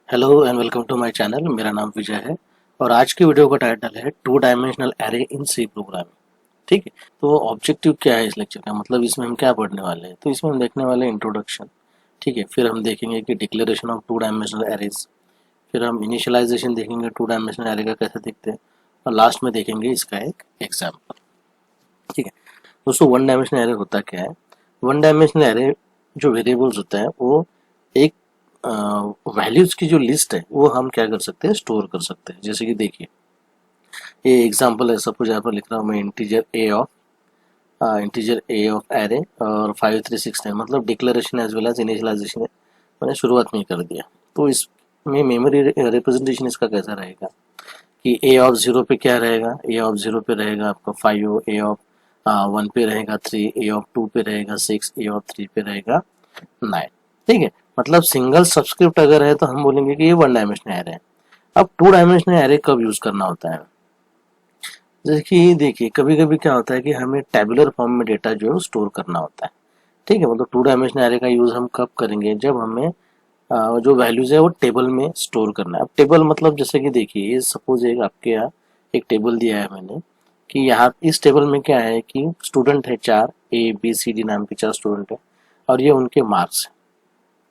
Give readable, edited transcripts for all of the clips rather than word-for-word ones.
Hello and welcome to my channel. मेरा नाम विजय है और आज की वीडियो का टाइटल है two dimensional array in C programming. ठीक है, तो ऑब्जेक्टिव क्या है इस लेक्चर का, मतलब इसमें हम क्या पढ़ने वाले हैं। तो इसमें हम देखने वाले हैं इंट्रोडक्शन। ठीक है, फिर हम देखेंगे कि declaration of two dimensional arrays, फिर हम इनिशियलाइजेशन देखेंगे टू डायमेंशनल एरे का कैसे दिखते हैं, और लास्ट में देखेंगे इसका एक एग्जाम्पल। ठीक है दोस्तों, वन डायमेंशनल एरे होता क्या है। वन डायमेंशनल एरे जो वेरिएबल्स होता है वो एक वैल्यूज की जो लिस्ट है वो हम क्या कर सकते हैं, स्टोर कर सकते हैं। जैसे कि देखिए, ये एग्जांपल है, सपोज यहाँ पर लिख रहा हूँ मैं इंटीजर ए ऑफ एरे और 5369, मतलब declaration as well as initialisation मैंने शुरुआत में ही कर दिया। तो इसमें मेमोरी रिप्रेजेंटेशन इसका कैसा रहेगा कि ए ऑफ जीरो पे क्या रहेगा, ए ऑफ जीरो पे रहेगा आपका 5, ए ऑफ वन पे रहेगा 3, ए ऑफ टू पे रहेगा 6, ए ऑफ थ्री पे रहेगा 9। ठीक है, मतलब सिंगल सब्सक्रिप्ट अगर है तो हम बोलेंगे कि ये वन डायमेंशनल एरे है। अब टू डायमेंशनल एरे कब यूज करना होता है, जैसे कि देखिए कभी कभी क्या होता है कि हमें टेबुलर फॉर्म में डेटा जो है स्टोर करना होता है। ठीक है, मतलब टू डायमेंशनल एरे का यूज हम कब करेंगे, जब हमें जो वैल्यूज है वो टेबल में स्टोर करना है। अब टेबल मतलब जैसे कि देखिए, ये सपोज एक आपके यहाँ एक टेबल दिया है मैंने, कि यहाँ इस टेबल में क्या है कि स्टूडेंट है चार, ए बी सी डी नाम के चार स्टूडेंट है और ये उनके मार्क्स है।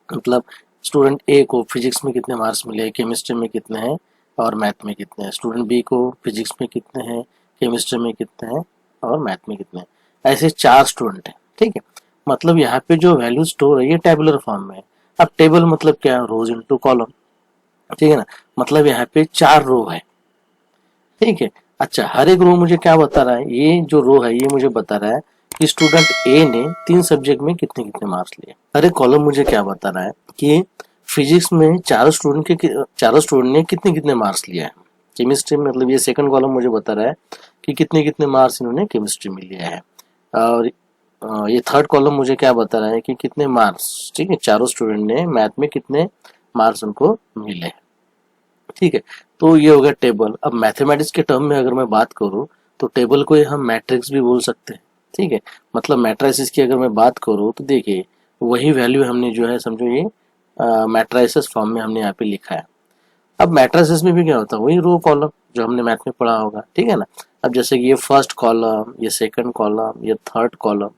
मतलब स्टूडेंट ए को फिजिक्स में कितने मार्क्स मिले, केमिस्ट्री में कितने हैं और मैथ में कितने हैं। स्टूडेंट बी को फिजिक्स में कितने हैं, केमिस्ट्री में कितने हैं और मैथ में कितने हैं। ऐसे चार स्टूडेंट हैं। ठीक है, मतलब यहाँ पे जो वैल्यू स्टोर है ये टेबुलर फॉर्म में है। अब टेबल मतलब क्या, रोज इनटू कॉलम। ठीक है ना, मतलब यहाँ पे चार रो है। ठीक है, अच्छा हर एक रो मुझे क्या बता रहा है, ये जो रो है ये मुझे बता रहा है कि स्टूडेंट ए ने तीन सब्जेक्ट में कितने कितने मार्क्स लिए। हर एक कॉलम मुझे क्या बता रहा है कि फिजिक्स में चारों स्टूडेंट ने कितने कितने मार्क्स लिया है। केमिस्ट्री में मतलब ये सेकंड कॉलम मुझे बता रहा है कि कितने कितने मार्क्स इन्होंने केमिस्ट्री में लिया है। और ये थर्ड कॉलम मुझे क्या बता रहा है कि कितने मार्क्स, ठीक है, चारों स्टूडेंट ने मैथ में कितने मार्क्स उनको मिले हैं। ठीक है, तो ये हो गया टेबल। अब मैथमेटिक्स के टर्म में अगर मैं बात करूँ तो टेबल को हम मैट्रिक्स भी बोल सकते हैं। ठीक है, मतलब मैट्रिसेस की अगर मैं बात करूँ तो देखिए वही वैल्यू हमने जो है समझो ये मैट्रिसेस फॉर्म में हमने यहाँ पे लिखा है। अब मैट्रिसेस में भी क्या होता है, वही रो कॉलम जो हमने मैथ में पढ़ा होगा। ठीक है ना, अब जैसे कि ये फर्स्ट कॉलम, ये सेकंड कॉलम, ये थर्ड कॉलम,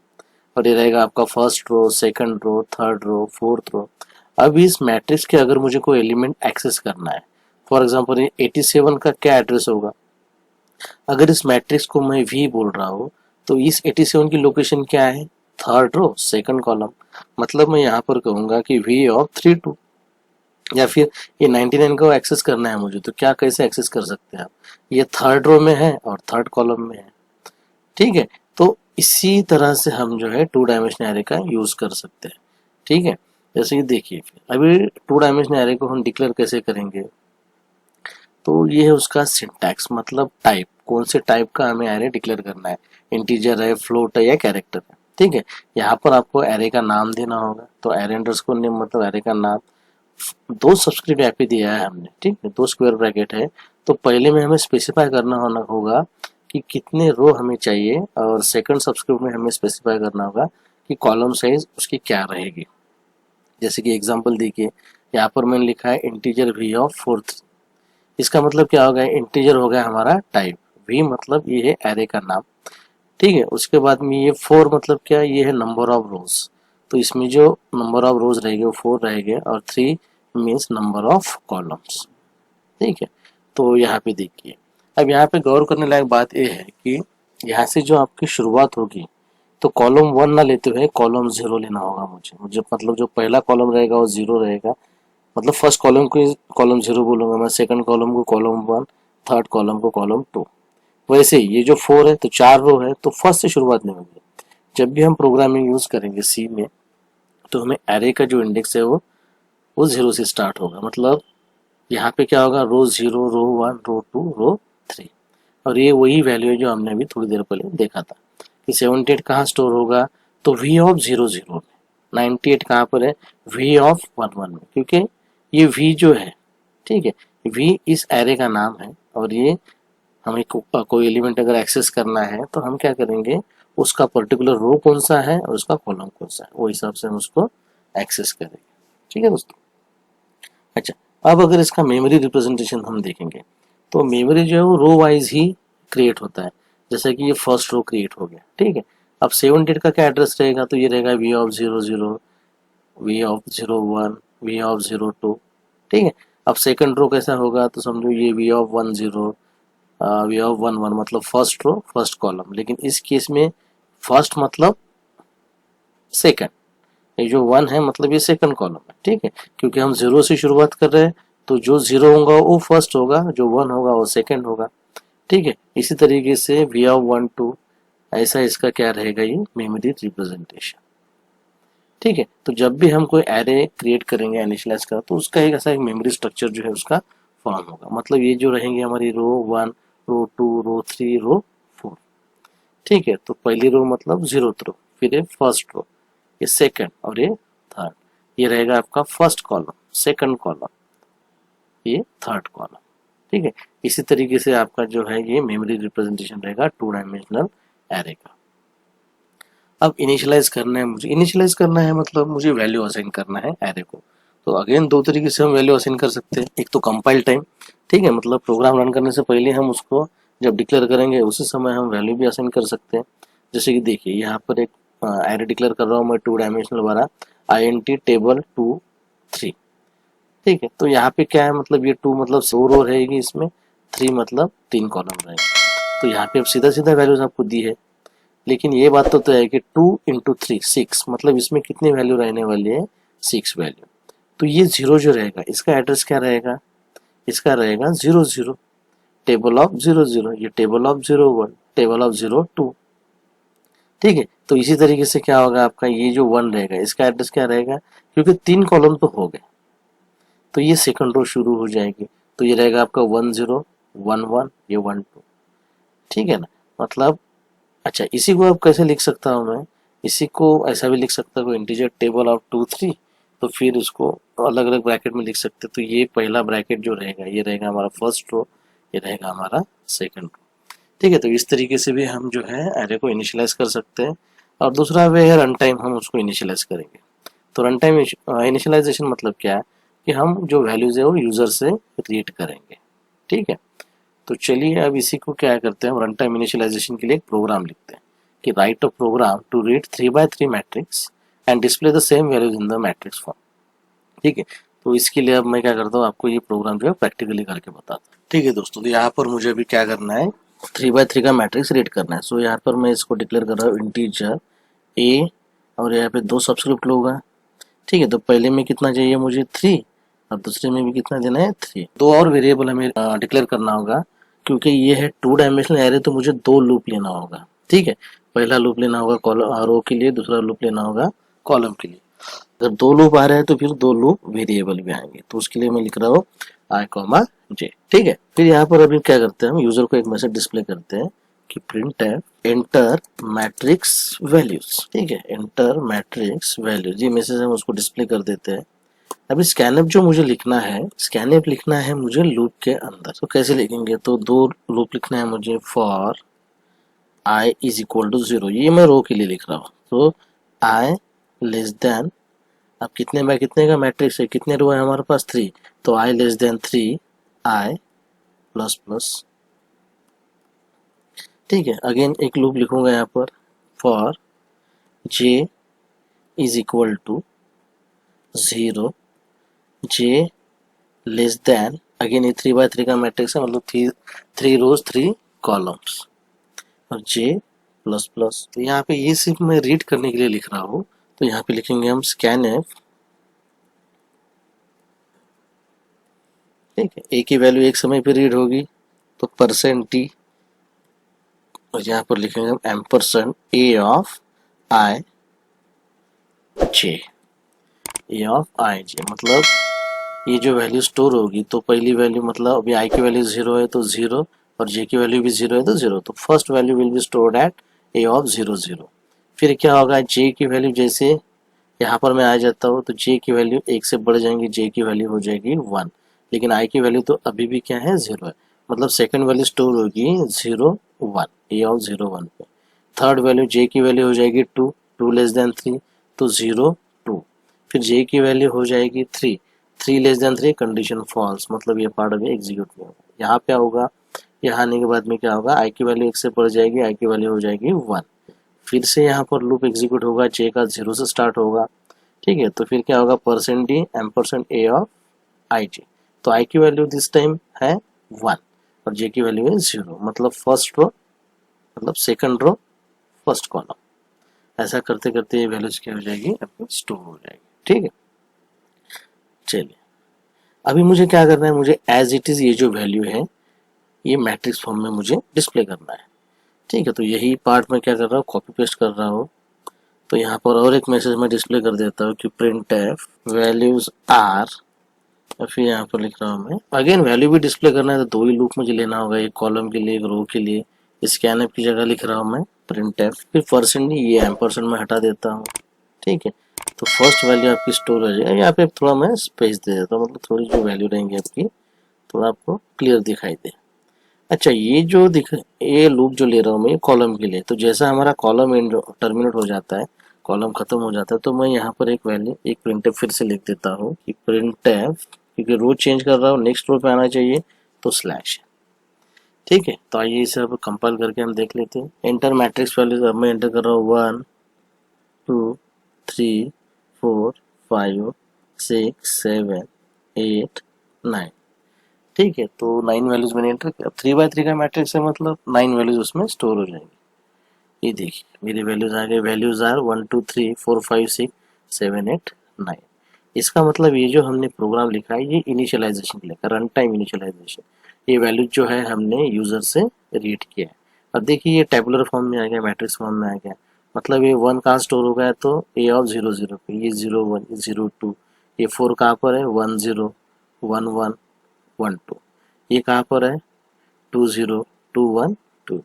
और ये रहेगा आपका first row, second row, third row, fourth row. अब इस मैट्रिक्स के अगर मुझे कोई एलिमेंट एक्सेस करना है, फॉर एग्जाम्पल ये 87 का क्या एड्रेस होगा, अगर इस मैट्रिक्स को मैं वी बोल रहा हूँ तो इस 87 की लोकेशन क्या है, थर्ड रो सेकंड कॉलम। मतलब मैं यहाँ पर कहूंगा कि वी ऑफ 32, या फिर ये 99 को एक्सेस करना है मुझे तो क्या कैसे एक्सेस कर सकते हैं आप, ये थर्ड रो में है और थर्ड कॉलम में है। ठीक है, तो इसी तरह से हम जो है टू डायमेंशनल एरे का यूज कर सकते हैं। ठीक है, जैसे कि देखिए अभी टू डायमेंशनल एरे को हम डिक्लेयर कैसे करेंगे, तो ये है उसका सिंटैक्स, मतलब टाइप, कौन से टाइप का हमें एरे डिक्लेयर करना है, इंटीजर है, फ्लोट है या कैरेक्टर है। ठीक है, यहाँ पर आपको एरे का नाम देना होगा, तो एरे अंडरस्कोर नेम मतलब एरे का नाम। दो सब्सक्रिप्ट यहाँ पे दिया है हमने, ठीक है, दो स्क्वायर ब्रैकेट है। तो पहले में हमें स्पेसिफाई करना होगा कि कितने रो हमें चाहिए, और सेकंड सब्सक्रिप्ट में हमें स्पेसिफाई करना होगा कि कॉलम साइज उसकी क्या रहेगी। जैसे कि एग्जांपल देखिए, यहाँ पर मैंने लिखा है इंटीजर वी ऑफ फोर्थ। इसका मतलब क्या हो गया, इंटीजर हो गया हमारा टाइप, वी मतलब ये है एरे का नाम। ठीक है, उसके बाद में ये फोर मतलब क्या, ये है नंबर ऑफ रोज। तो इसमें जो नंबर ऑफ रोज रहेंगे वो फोर रहेंगे, और three means number of columns. ठीक है, तो यहाँ पे देखिए, अब यहाँ पे गौर करने लायक बात यह है कि यहाँ से जो आपकी शुरुआत होगी तो कॉलम वन ना लेते हुए कॉलम जीरो लेना होगा मुझे मतलब जो पहला कॉलम रहेगा वो जीरो रहेगा। मतलब फर्स्ट कॉलम को कॉलम जीरो बोलूंगा मैं, सेकंड कॉलम को कॉलम वन, थर्ड कॉलम को कॉलम टू। वैसे ही ये जो फोर है तो चार रो है तो फर्स्ट से शुरुआत नहीं होगी। जब भी हम प्रोग्रामिंग यूज करेंगे सी में तो हमें एरे का जो इंडेक्स है वो जीरो से स्टार्ट होगा। मतलब यहाँ पे क्या होगा, row zero, row one, row two, row three. और ये वही वैल्यू है जो हमने अभी थोड़ी देर पहले देखा था कि 78 कहाँ स्टोर होगा, तो वी ऑफ जीरो जीरो में। 98 कहाँ पर है, वी ऑफ वन वन में, क्योंकि ये वी जो है, ठीक है, वी इस एरे का नाम है। और ये हमें कोई एलिमेंट अगर एक्सेस करना है तो हम क्या करेंगे, उसका पर्टिकुलर रो कौन सा है और उसका कॉलम कौन सा है, वो हिसाब से हम उसको एक्सेस करेंगे। ठीक है दोस्तों, अच्छा अब अगर इसका मेमोरी रिप्रेजेंटेशन हम देखेंगे तो मेमोरी जो है वो रो वाइज ही क्रिएट होता है। जैसे कि ये फर्स्ट रो क्रिएट हो गया, ठीक है। अब 7 डेट का क्या एड्रेस रहेगा, तो ये रहेगा v(0, 0, v(0, 1, v(0, 2), ठीक है। अब सेकंड रो कैसा होगा, तो समझो ये v(1, 0), v(1, 1) मतलब फर्स्ट रो फर्स्ट कॉलम, लेकिन इस केस में फर्स्ट मतलब सेकंड, ये जो 1 है मतलब ये सेकंड कॉलम है, ठीक है। क्योंकि हम 0 से शुरुआत कर रहे हैं तो जो 0 होगा वो फर्स्ट होगा, जो 1 होगा वो सेकंड होगा, ठीक है। इसी तरीके से v(1, 2), ऐसा इसका क्या रहेगा, ये मेमोरी रिप्रेजेंटेशन, ठीक है। तो जब भी हम कोई एरे क्रिएट करेंगे इनिशियलाइज का, तो उसका एक ऐसा एक मेमोरी स्ट्रक्चर जो है उसका फॉर्म होगा। मतलब ये जो रहेंगे हमारी रो 1, रो 2, रो 3, रो 4, ठीक है। तो पहली रो मतलब 0th रो, फिर ये फर्स्ट रो, ये सेकंड और ये थर्ड, ये रहेगा आपका फर्स्ट कॉलम, सेकंड कॉलम, ये थर्ड कॉलम, ठीक है। इसी तरीके से आपका जो है ये मेमोरी रिप्रेजेंटेशन रहेगा 2 डायमेंशनल एरे का। अब इनिशियलाइज करना है मुझे, इनिशियलाइज करना है मतलब मुझे वैल्यू असाइन करना है एरे को। तो अगेन दो तरीके से हम वैल्यू असाइन कर सकते हैं। एक तो कंपाइल टाइम, ठीक है, मतलब प्रोग्राम रन करने से पहले हम उसको जब डिक्लेयर करेंगे उसी समय हम वैल्यू भी असाइन कर सकते हैं। जैसे कि देखिए यहाँ पर एक एरे डिक्लेयर कर रहा हूँ मैं 2 डायमेंशनल वाला int टेबल 2 3, ठीक है। तो यहाँ पे क्या है, मतलब ये 2 मतलब 100 रो रहेगी, इसमें 3 मतलब 3 कॉलम रहेगी। तो यहाँ पे अब सीधा सीधा वैल्यूज आपको दी है, लेकिन ये बात तो है कि 2 इंटू 3 6, मतलब इसमें कितनी वैल्यू रहने वाली है, 6 वैल्यू। तो ये 0 जो रहेगा इसका एड्रेस क्या रहेगा, इसका रहेगा 0, 0, टेबल ऑफ 0, 0, ये टेबल ऑफ 0, 1, टेबल ऑफ 0, 2, ठीक है। तो इसी तरीके से क्या होगा आपका, ये जो 1 रहेगा इसका एड्रेस क्या रहेगा, क्योंकि 3 कॉलम तो हो गए तो ये सेकंड रो शुरू हो जाएगी। तो ये रहेगा आपका 10, 11, ये 12, ठीक है ना। मतलब अच्छा, इसी को अब कैसे लिख सकता हूँ मैं, इसी को ऐसा भी लिख सकता हूँ इंटीजर टेबल ऑफ 2 3, तो फिर उसको अलग अलग ब्रैकेट में लिख सकते हैं। तो ये पहला ब्रैकेट जो रहेगा ये रहेगा हमारा फर्स्ट रो, ये रहेगा हमारा सेकंड रो, ठीक है। तो इस तरीके से भी हम जो है एरे को इनिशियलाइज कर सकते हैं। और दूसरा वे है रन टाइम, हम उसको इनिशियलाइज करेंगे। तो रन टाइम इनिशियलाइजेशन मतलब क्या है कि हम जो वैल्यूज है वो यूजर से रीड करेंगे, ठीक है। तो चलिए अब इसी को क्या करते हैं, हम रन टाइम इनिशियलाइजेशन के लिए एक प्रोग्राम लिखते हैं कि write a program to read 3 by 3 matrix and display the same values in the matrix form, ठीक है। तो इसके लिए अब मैं क्या करता हूँ, आपको ये प्रोग्राम जो है प्रैक्टिकली करके बताता हूँ, ठीक है दोस्तों। तो यहाँ पर मुझे अभी क्या करना है, 3 by 3 का मैट्रिक्स रीड करना है। सो यहाँ पर मैं इसको डिक्लेयर कर रहा हूँ इंटीजर ए, और यहाँ पे 2 सब्स्क्रिप्ट होगा, ठीक है। तो पहले में कितना चाहिए मुझे 3, और दूसरे में भी कितना देना है 3। 2 और वेरिएबल हमें डिक्लेयर करना होगा, क्योंकि ये है 2 डायमेंशनल एरे, तो मुझे 2 लूप लेना होगा, ठीक है। पहला लूप लेना होगा कॉलम रो के लिए, दूसरा लूप लेना होगा कॉलम के लिए। अगर 2 लूप आ रहे हैं तो फिर 2 लूप वेरिएबल भी आएंगे। तो उसके लिए मैं लिख रहा हूँ i, j, ठीक है। फिर यहाँ पर अभी क्या करते हैं, हम यूजर को एक मैसेज डिस्प्ले करते हैं कि प्रिंट एंटर मैट्रिक्स वैल्यूज, ठीक है, एंटर मैट्रिक्स वैल्यूज, ये मैसेज हम उसको डिस्प्ले कर देते हैं। अभी स्कैनएफ जो मुझे लिखना है, स्कैनएफ लिखना है मुझे लूप के अंदर। तो कैसे लिखेंगे, तो 2 लूप लिखना है मुझे, for i is equal to 0, ये मैं रो के लिए लिख रहा हूँ। तो i लेस देन, अब कितने बाय कितने का मैट्रिक्स है, कितने रो है हमारे पास 3, तो i less than 3, i plus plus, ठीक है। अगेन एक लूप लिखूंगा यहाँ पर, for j is equal to 0, j less than, again ये 3 by 3 का मैट्रिक्स है, मतलब 3 रोज 3 कॉलम्स, और j प्लस प्लस। तो यहाँ पे ये सिर्फ मैं रीड करने के लिए लिख रहा हूँ। तो यहाँ पे लिखेंगे हम स्कैनएफ, ठीक है, ए की वैल्यू एक समय पे रीड होगी तो %t, और यहाँ पर लिखेंगे हम ampersand A of I J, A of I J, मतलब ये जो वैल्यू स्टोर होगी, तो पहली वैल्यू मतलब अभी आई की वैल्यू 0 है तो 0, और जे की वैल्यू भी 0 है तो 0, तो first value will be stored at A of 0, 0। फिर क्या होगा, जे की वैल्यू जैसे यहाँ पर मैं आ जाता हूँ तो जे की वैल्यू 1 से बढ़ जाएंगी, जे की वैल्यू हो जाएगी 1, लेकिन आई की वैल्यू तो अभी भी क्या है 0 है, मतलब सेकंड वैल्यू स्टोर होगी 0 1, ए ऑफ 0 1 पे। थर्ड वैल्यू जे की वैल्यू हो जाएगी 2, 2 लेस देन 3, तो 0 2। फिर जे की वैल्यू हो जाएगी 3, 3 <3 कंडीशन फॉल्स, मतलब ये पार्ट अभी एग्जीक्यूट नहीं होगा। यहाँ पे होगा, यहाँ आने के बाद में क्या होगा, आई की वैल्यू 1 से बढ़ जाएगी, आई की वैल्यू हो जाएगी 1। फिर से यहाँ पर लूप एग्जीक्यूट होगा, जे का 0 से स्टार्ट होगा, ठीक है। तो फिर क्या होगा, %d %a ऑफ आई जी। तो आई की वैल्यू दिस टाइम है 1 और जे की वैल्यू है 0, मतलब फर्स्ट रो मतलब सेकंड रो फर्स्ट कॉलम। ऐसा करते करते ये वैल्यूज क्या हो जाएगी, आपको स्टोर हो जाएगी, ठीक है। चलिए अभी मुझे क्या करना है, मुझे एज इट इज ये जो वैल्यू है ये मैट्रिक्स फॉर्म में मुझे डिस्प्ले करना है, ठीक है। तो यही पार्ट मैं क्या कर रहा हूँ, कॉपी पेस्ट कर रहा हूँ। तो यहाँ पर और एक मैसेज मैं डिस्प्ले कर देता हूँ कि प्रिंट एफ वैल्यूज आर, और फिर यहाँ पर लिख रहा हूँ मैं, अगेन वैल्यू भी डिस्प्ले करना है तो 2 ही लूप मुझे लेना होगा, एक कॉलम के लिए एक रो के लिए। स्कैन एफ की जगह लिख रहा हूँ मैं प्रिंट एफ, फिर % ये एम्परसेंड में हटा देता हूँ, ठीक है। तो फर्स्ट वैल्यू आपकी स्टोर हो जाएगी। यहाँ पे थोड़ा मैं स्पेस दे देता हूँ, मतलब थोड़ी जो वैल्यू रहेंगी आपकी थोड़ा आपको क्लियर दिखाई दे। अच्छा ये जो दिख ये लूप जो ले रहा हूँ मैं कॉलम के लिए, तो जैसा हमारा कॉलम एंड टर्मिनेट हो जाता है, कॉलम खत्म हो जाता है, तो मैं यहाँ पर एक वैल्यू एक प्रिंटफ फिर से लिख देता हूँ कि प्रिंटफ, क्योंकि रो चेंज कर रहा हूँ नेक्स्ट रो पे आना चाहिए तो स्लैश, ठीक है। तो आइए इसे अब कंपाइल करके हम देख लेते हैं। एंटर मैट्रिक्स वैल्यूज, अब मैं एंटर कर रहा हूँ 1 2 3 4 5 6 7 8 9, ठीक है। तो 9 वैल्यूज मैंने एंटर किया। 3x3 का मैट्रिक्स है, मतलब 9 वैल्यूज उसमें स्टोर हो जाएंगी। ये देखिए मेरी वैल्यूज आ गई, वैल्यूज आर 1 2 3 4 5 6 7 8 9। इसका मतलब ये जो हमने प्रोग्राम लिखा है ये इनिशियलाइजेशन के लिए, रन टाइम इनिशियलाइजेशन, ये वैल्यू जो है हमने यूजर से रीड किया है। अब देखिए ये टेबुलर फॉर्म में आ गया, मैट्रिक्स फॉर्म में आ गया, मतलब ये 1 कहाँ स्टोर हो गया, तो ए ऑफ 0 0 पे, ये 0 1 0 2, ये 4 कहाँ पर है 1 0 1 1 1 2, ये कहाँ पर है 2 0 2 1 2 2,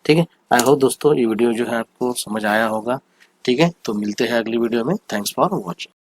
ठीक है। आई होप दोस्तों ये वीडियो जो है आपको समझ आया होगा, ठीक है। तो मिलते हैं अगली वीडियो में, थैंक्स फॉर वॉचिंग।